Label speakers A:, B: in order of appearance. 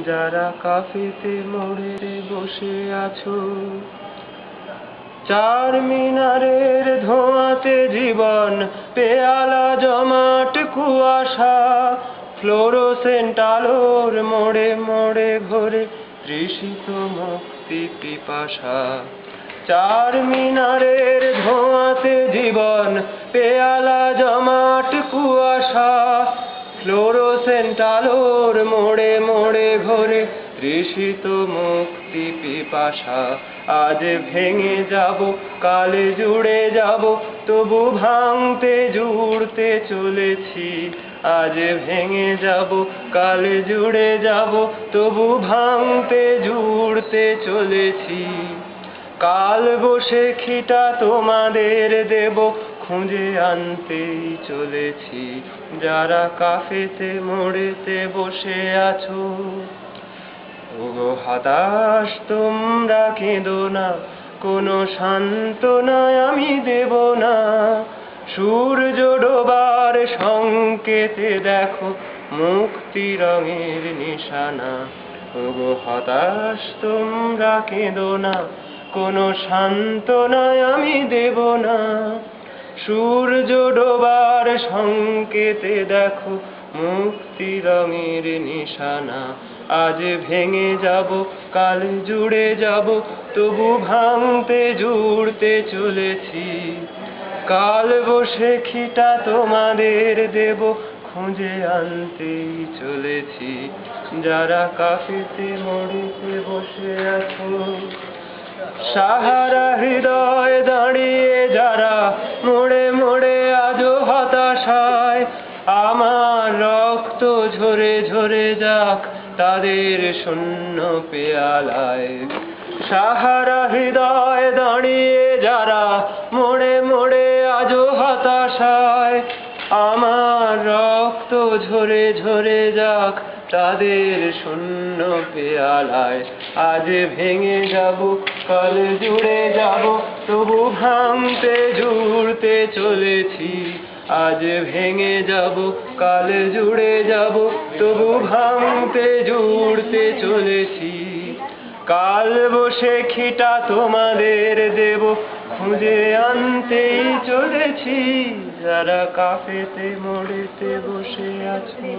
A: যারা কাফেতে মোড়ে বসে আছো। চার মিনারের ধোঁয়াতে জীবন, পেয়ালা জমাট কুয়াশা, ফ্লোরোসেন্ট আলোর মোড়ে মোড়ে ঘোরে তৃষিত মুক্তি পিপাসা। চার মিনারের ধোঁয়াতে জীবন, পেয়ালা জমাট কুয়াশা, ফ্লোরোসেন্ট আলোর মোড়ে মোড়ে ঘোরে তৃষিত মুক্তি পিপাসা। আজ ভেঙে যাব, কাল জুড়ে যাব, তবু ভাঙতে জুড়তে চলেছি। আজ ভেঙে যাব, কাল জুড়ে যাব, তবু ভাঙতে জুড়তে চলেছি। কাল বৈশাখীটা তোমাদের দেব, খুঁজে আনতেই চলেছি। যারা কাফেতে মোড়েতে বসে আছো। ওগো হতাশ তোমরা কেঁদো না, কোনো সান্ত্বনায় আমি দেব না। সূর্য ডোবার সংকেতে দেখো মুক্তি রঙের নিশানা। ওগো হতাশ তোমরা কেঁদো না, কোনো সান্ত্বনায় আমি দেব না। সূর্য ডোবার সংকেতে দেখো মুক্তি রঙের নিশানা। আজ ভেঙে যাব, কাল জুড়ে যাব, তবু ভাঙতে জুড়তে চলেছি। কাল বৈশাখীটা তোমাদের দেব, খুঁজে আনতেই চলেছি। যারা কাফেতে মোড়েতে বসে আছো। সাহারা হৃদয় দাঁড়িয়ে যারা মোড়ে মোড়ে আজো হতাশায়, আমার রক্ত ঝরে ঝরে যাক তাদের শূন্য পেয়ালায়। সাহারা হৃদয় দাঁড়িয়ে যারা মোড়ে মোড়ে আজো হতাশায়, আমার রক্ত ঝরে ঝরে যাক তাদের শূন্য পেয়ালায়। আজ ভেঙে যাব, কাল জুড়ে যাব, তবু ভাঙতে জুড়তে চলেছি। আজ ভেঙে যাব, কাল জুড়ে যাব, তবু ভাঙতে জুড়তে চলেছি। কাল বৈশাখীটা তোমাদের দেব, খুঁজে আনতেই চলেছি। যারা কাফেতে মোড়েতে বসে আছো।